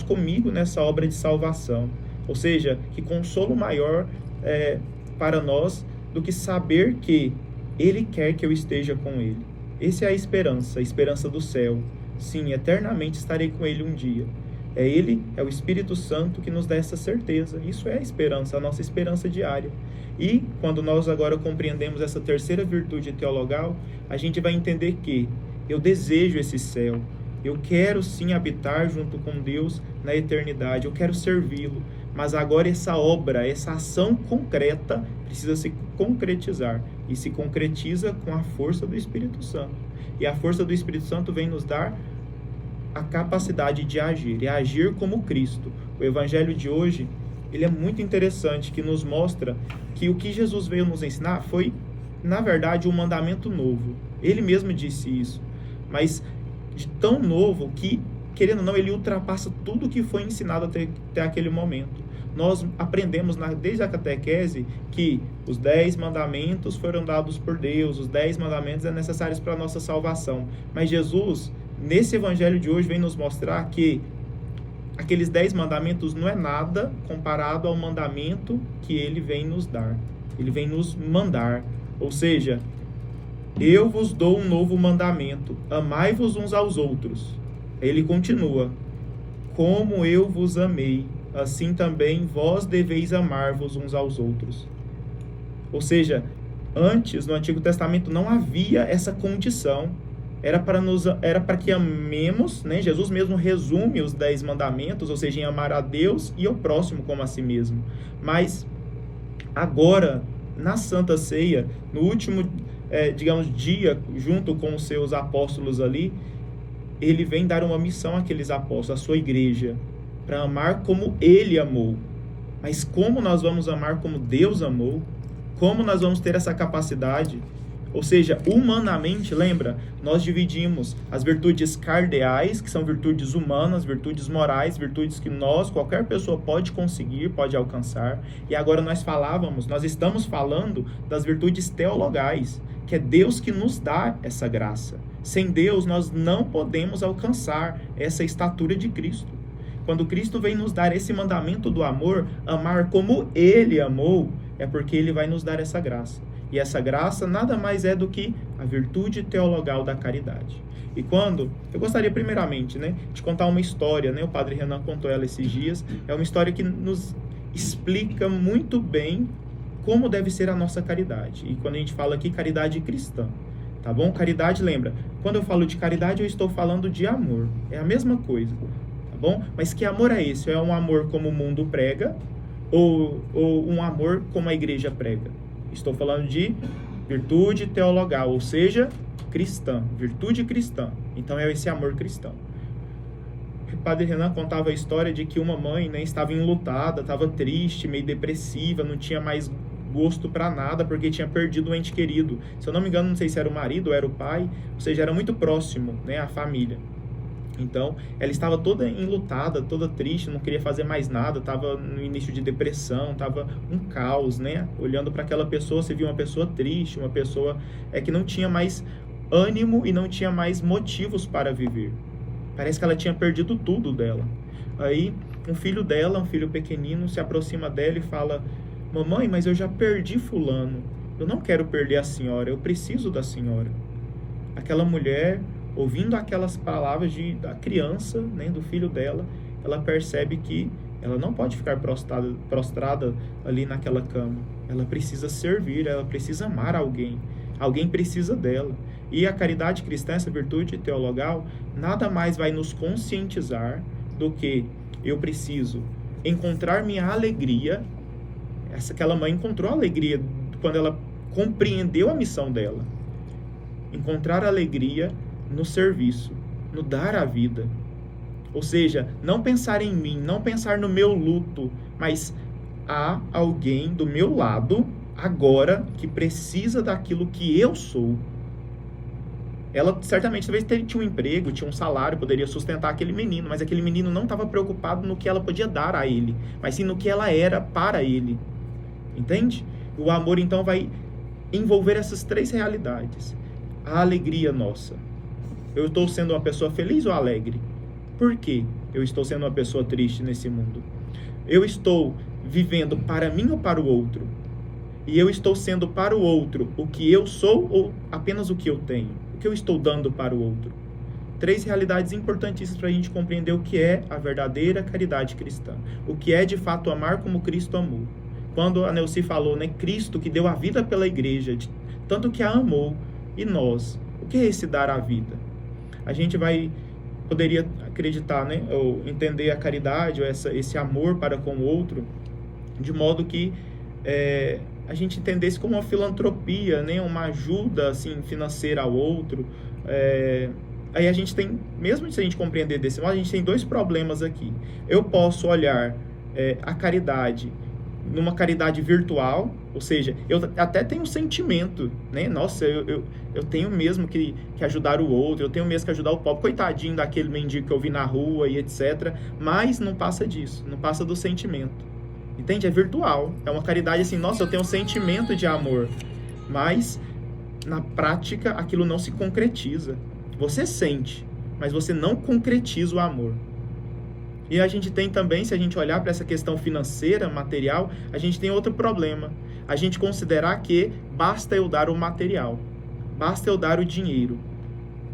comigo nessa obra de salvação. Ou seja, que consolo maior para nós do que saber que Ele quer que eu esteja com Ele. Essa é a esperança do céu. Sim, eternamente estarei com Ele um dia. É Ele, é o Espírito Santo que nos dá essa certeza. Isso é a esperança, a nossa esperança diária. E quando nós agora compreendemos essa terceira virtude teologal, a gente vai entender que eu desejo esse céu. Eu quero sim habitar junto com Deus na eternidade. Eu quero servi-lo. Mas agora essa obra, essa ação concreta precisa se concretizar. E se concretiza com a força do Espírito Santo. E a força do Espírito Santo vem nos dar a capacidade de agir, e agir como Cristo. O Evangelho de hoje, ele é muito interessante, que nos mostra que o que Jesus veio nos ensinar foi, na verdade, um mandamento novo. Ele mesmo disse isso, mas de tão novo que, querendo ou não, ele ultrapassa tudo o que foi ensinado até aquele momento. Nós aprendemos desde a catequese que os 10 mandamentos foram dados por Deus, os 10 mandamentos são necessários para a nossa salvação. Mas Jesus, nesse evangelho de hoje, vem nos mostrar que aqueles 10 mandamentos não é nada comparado ao mandamento que ele vem nos dar. Ele vem nos mandar. Ou seja, eu vos dou um novo mandamento, amai-vos uns aos outros. Ele continua, como eu vos amei, assim também vós deveis amar-vos uns aos outros. Ou seja, antes, no Antigo Testamento, não havia essa condição. Era para que amemos, né? Jesus mesmo resume os 10 mandamentos, ou seja, em amar a Deus e ao próximo como a si mesmo. Mas agora, na Santa Ceia, no último, dia, junto com os seus apóstolos ali, ele vem dar uma missão àqueles apóstolos, à sua igreja, para amar como ele amou. Mas como nós vamos amar como Deus amou? Como nós vamos ter essa capacidade? Ou seja, humanamente, lembra, nós dividimos as virtudes cardeais, que são virtudes humanas, virtudes morais, virtudes que qualquer pessoa pode conseguir, pode alcançar. E agora nós estamos falando das virtudes teologais, que é Deus que nos dá essa graça. Sem Deus, nós não podemos alcançar essa estatura de Cristo. Quando Cristo vem nos dar esse mandamento do amor, amar como Ele amou, é porque Ele vai nos dar essa graça. E essa graça nada mais é do que a virtude teologal da caridade. E eu gostaria primeiramente, de contar uma história, o Padre Renan contou ela esses dias, é uma história que nos explica muito bem como deve ser a nossa caridade. E quando a gente fala aqui, caridade cristã, tá bom? Caridade, lembra, quando eu falo de caridade, eu estou falando de amor, é a mesma coisa, tá bom? Mas que amor é esse? É um amor como o mundo prega ou um amor como a igreja prega? Estou falando de virtude teologal, ou seja, cristã, virtude cristã. Então é esse amor cristão. O Padre Renan contava a história de que uma mãe estava enlutada, estava triste, meio depressiva, não tinha mais gosto para nada porque tinha perdido um ente querido. Se eu não me engano, não sei se era o marido ou era o pai, ou seja, era muito próximo, a família. Então, ela estava toda enlutada, toda triste, não queria fazer mais nada, estava no início de depressão, estava um caos, Olhando para aquela pessoa, você viu uma pessoa triste, uma pessoa que não tinha mais ânimo e não tinha mais motivos para viver. Parece que ela tinha perdido tudo dela. Aí, um filho dela, um filho pequenino, se aproxima dela e fala, mamãe, mas eu já perdi fulano, eu não quero perder a senhora, eu preciso da senhora. Aquela mulher, ouvindo aquelas palavras da criança, do filho dela, ela percebe que ela não pode ficar prostrada ali naquela cama. Ela precisa servir, ela precisa amar alguém. Alguém precisa dela. E a caridade cristã, essa virtude teologal, nada mais vai nos conscientizar do eu preciso encontrar minha alegria. Aquela mãe encontrou alegria quando ela compreendeu a missão dela. Encontrar alegria no serviço, no dar a vida. Ou seja, não pensar em mim, não pensar no meu luto, mas há alguém do meu lado agora que precisa daquilo que eu sou. Ela certamente talvez tinha um emprego, tinha um salário, poderia sustentar aquele menino, mas aquele menino não estava preocupado no que ela podia dar a ele, mas sim no que ela era para ele. Entende? O amor então vai envolver essas 3 realidades. A alegria nossa. Eu estou sendo uma pessoa feliz ou alegre? Por que eu estou sendo uma pessoa triste nesse mundo? Eu estou vivendo para mim ou para o outro? E eu estou sendo para o outro o que eu sou ou apenas o que eu tenho? O que eu estou dando para o outro? 3 realidades importantíssimas para a gente compreender o que é a verdadeira caridade cristã. O que é, de fato, amar como Cristo amou. Quando a Neuci falou, né, Cristo que deu a vida pela igreja, tanto que a amou, e nós, o que é esse dar a vida? A gente poderia acreditar, né, ou entender a caridade, ou esse amor para com o outro, de modo que a gente entendesse como uma filantropia, né, uma ajuda assim, financeira ao outro. Aí a gente tem, mesmo se a gente compreender desse modo, a gente tem 2 problemas aqui. Eu posso olhar a caridade numa caridade virtual, ou seja, eu até tenho um sentimento, né? Nossa, eu tenho mesmo que ajudar o outro, eu tenho mesmo que ajudar o pobre, coitadinho daquele mendigo que eu vi na rua e etc. Mas não passa disso, não passa do sentimento. Entende? É virtual, é uma caridade assim, nossa, eu tenho um sentimento de amor, mas na prática aquilo não se concretiza. Você sente, mas você não concretiza o amor. E a gente tem também, se a gente olhar para essa questão financeira, material, a gente tem outro problema. A gente considerar que basta eu dar o material, basta eu dar o dinheiro.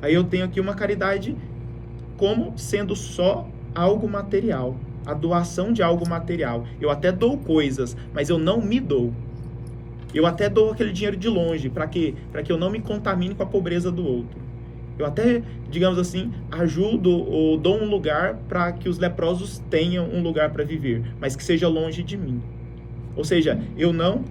Aí eu tenho aqui uma caridade como sendo só algo material, a doação de algo material. Eu até dou coisas, mas eu não me dou. Eu até dou aquele dinheiro de longe, para quê? Para que eu não me contamine com a pobreza do outro. Eu até, digamos assim, ajudo ou dou um lugar para que os leprosos tenham um lugar para viver, mas que seja longe de mim. Ou seja, eu não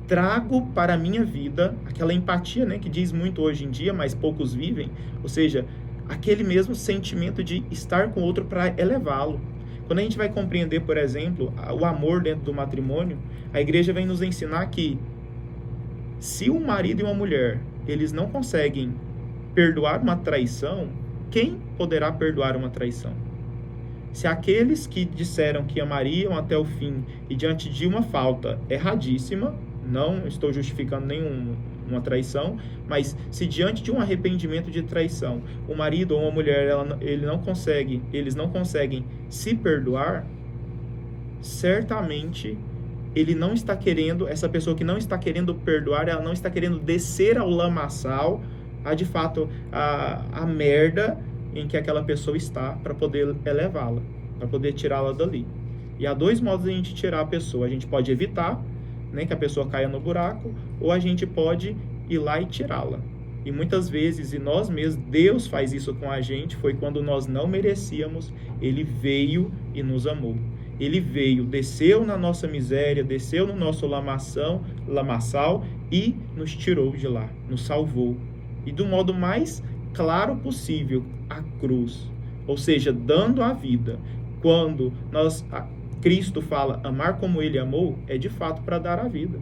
trago para a minha vida aquela empatia, né, que diz muito hoje em dia, mas poucos vivem. Ou seja, aquele mesmo sentimento de estar com o outro para elevá-lo. Quando a gente vai compreender, por exemplo, o amor dentro do matrimônio, a igreja vem nos ensinar que se um marido e uma mulher, eles não conseguem perdoar uma traição, quem poderá perdoar uma traição? Se aqueles que disseram que amariam até o fim e diante de uma falta erradíssima, não estou justificando nenhuma traição, mas se diante de um arrependimento de traição, o marido ou uma mulher, eles não conseguem se perdoar, certamente ele não está querendo, essa pessoa que não está querendo perdoar, ela não está querendo descer ao lamaçal, de fato, a merda em que aquela pessoa está, para poder elevá-la, para poder tirá-la dali. E há 2 modos de a gente tirar a pessoa. A gente pode evitar, né, que a pessoa caia no buraco, ou a gente pode ir lá e tirá-la. E muitas vezes, e nós mesmos, Deus faz isso com a gente, foi quando nós não merecíamos, Ele veio e nos amou. Ele veio, desceu na nossa miséria, desceu no nosso lamaçal e nos tirou de lá, nos salvou. E do modo mais claro possível, a cruz. Ou seja, dando a vida. Quando Cristo fala amar como Ele amou, é de fato para dar a vida.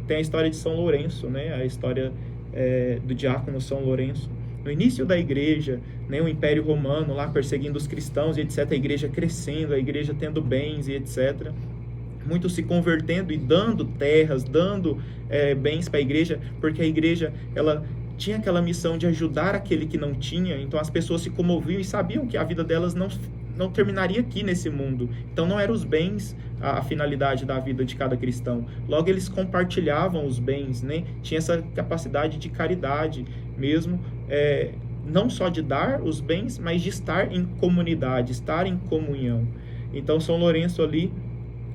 Tem a história de São Lourenço, né? A história do diácono São Lourenço. No início da igreja, né, o Império Romano lá perseguindo os cristãos e etc. A igreja crescendo, a igreja tendo bens e etc. Muitos se convertendo e dando terras, dando bens para a igreja, porque a igreja, ela tinha aquela missão de ajudar aquele que não tinha, então as pessoas se comoviam e sabiam que a vida delas não terminaria aqui nesse mundo. Então não eram os bens a finalidade da vida de cada cristão. Logo eles compartilhavam os bens, né? Tinha essa capacidade de caridade mesmo, não só de dar os bens, mas de estar em comunidade, estar em comunhão. Então São Lourenço ali,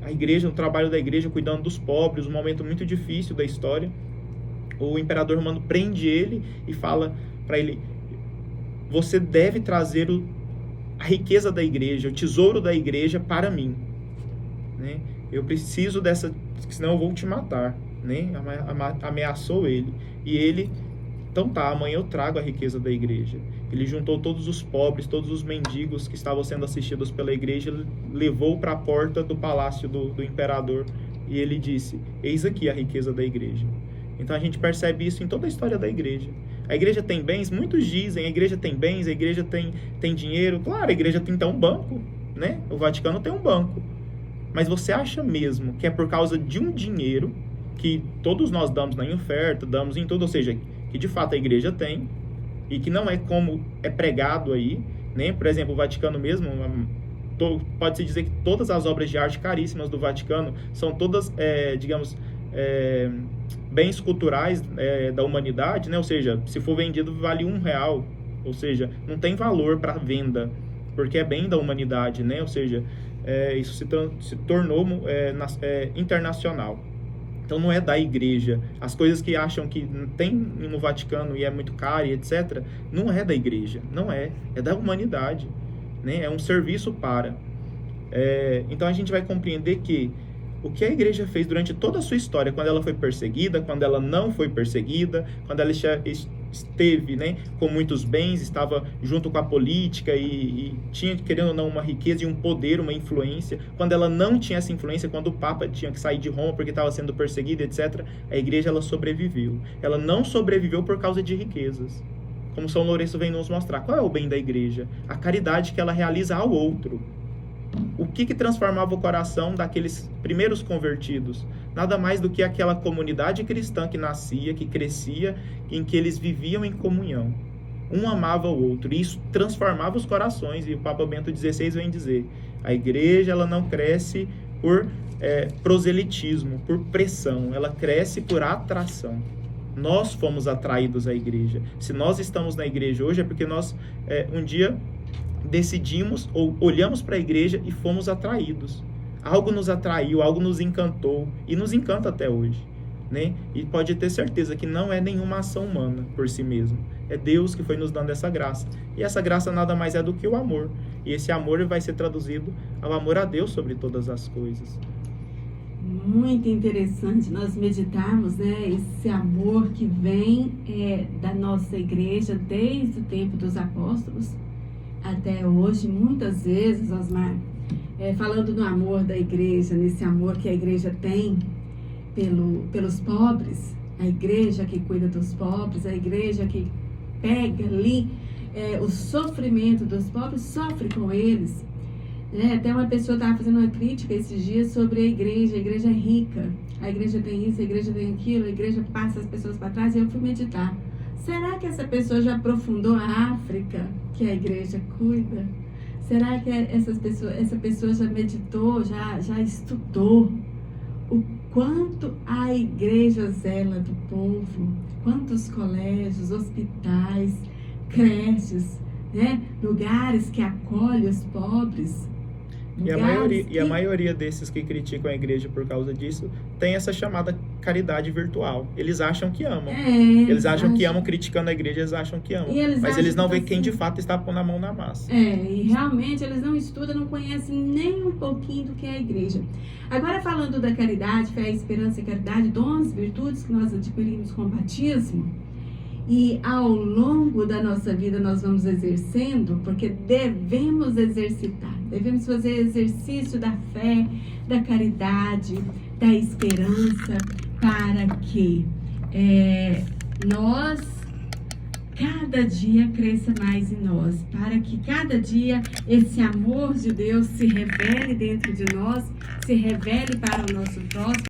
a igreja, o trabalho da igreja cuidando dos pobres, um momento muito difícil da história. O imperador romano prende ele e fala para ele: você deve trazer a riqueza da igreja, o tesouro da igreja para mim, né? Eu preciso dessa, senão eu vou te matar, né? Ameaçou ele. E ele, então tá, amanhã eu trago a riqueza da igreja. Ele juntou todos os pobres, todos os mendigos que estavam sendo assistidos pela igreja, levou para a porta do palácio do imperador e ele disse: eis aqui a riqueza da igreja. Então a gente percebe isso em toda a história da igreja. A igreja tem bens, muitos dizem, a igreja tem bens, a igreja tem dinheiro. Claro, a igreja tem então um banco, né? O Vaticano tem um banco. Mas você acha mesmo que é por causa de um dinheiro que todos nós damos na oferta, damos em tudo, ou seja, que de fato a igreja tem, e que não é como é pregado aí, né? Por exemplo, o Vaticano mesmo, pode-se dizer que todas as obras de arte caríssimas do Vaticano são todas, digamos, bens culturais da humanidade, né? Ou seja, se for vendido vale R$1, ou seja, não tem valor para venda, porque é bem da humanidade, né? Ou seja, isso se tornou internacional. Então não é da igreja. As coisas que acham que tem no Vaticano e é muito caro e etc., não é da igreja, não é da humanidade, né? É um serviço para. Então a gente vai compreender que o que a igreja fez durante toda a sua história, quando ela foi perseguida, quando ela não foi perseguida, quando ela esteve, né, com muitos bens, estava junto com a política e tinha, querendo ou não, uma riqueza e um poder, uma influência. Quando ela não tinha essa influência, quando o Papa tinha que sair de Roma porque estava sendo perseguido, etc., a igreja ela sobreviveu. Ela não sobreviveu por causa de riquezas. Como São Lourenço vem nos mostrar. Qual é o bem da igreja? A caridade que ela realiza ao outro. O que transformava o coração daqueles primeiros convertidos? Nada mais do que aquela comunidade cristã que nascia, que crescia, em que eles viviam em comunhão. Um amava o outro, e isso transformava os corações. E o Papa Bento XVI vem dizer, a igreja ela não cresce por proselitismo, por pressão, ela cresce por atração. Nós fomos atraídos à igreja. Se nós estamos na igreja hoje é porque nós um dia decidimos ou olhamos para a igreja e fomos atraídos. Algo nos atraiu, algo nos encantou e nos encanta até hoje, né? E pode ter certeza que não é nenhuma ação humana por si mesmo. É Deus que foi nos dando essa graça. E essa graça nada mais é do que o amor. E esse amor vai ser traduzido ao amor a Deus sobre todas as coisas. Muito interessante nós meditarmos, né, esse amor que vem da nossa igreja desde o tempo dos apóstolos até hoje. Muitas vezes, Osmar, falando no amor da igreja, nesse amor que a igreja tem pelos pobres, a igreja que cuida dos pobres, a igreja que pega ali o sofrimento dos pobres, sofre com eles. Até uma pessoa estava fazendo uma crítica esses dias sobre a igreja é rica, a igreja tem isso, a igreja tem aquilo, a igreja passa as pessoas para trás, e eu fui meditar. Será que essa pessoa já aprofundou a África que a igreja cuida? Será que essa pessoa já meditou, já estudou o quanto a igreja zela do povo? Quantos colégios, hospitais, creches, né? Lugares que acolhem os pobres. E a maioria desses que criticam a igreja por causa disso tem essa chamada caridade virtual. Eles acham que amam. Eles acham que amam criticando a igreja, eles acham que amam. Mas eles não veem quem de fato está pondo a mão na massa. E realmente eles não estudam, não conhecem nem um pouquinho do que é a igreja. Agora, falando da caridade, fé, esperança e caridade, dons, virtudes que nós adquirimos com o batismo, e ao longo da nossa vida nós vamos exercendo, porque devemos exercitar, devemos fazer exercício da fé, da caridade, da esperança, para que nós, cada dia cresça mais em nós, para que cada dia esse amor de Deus se revele dentro de nós, se revele para o nosso próximo.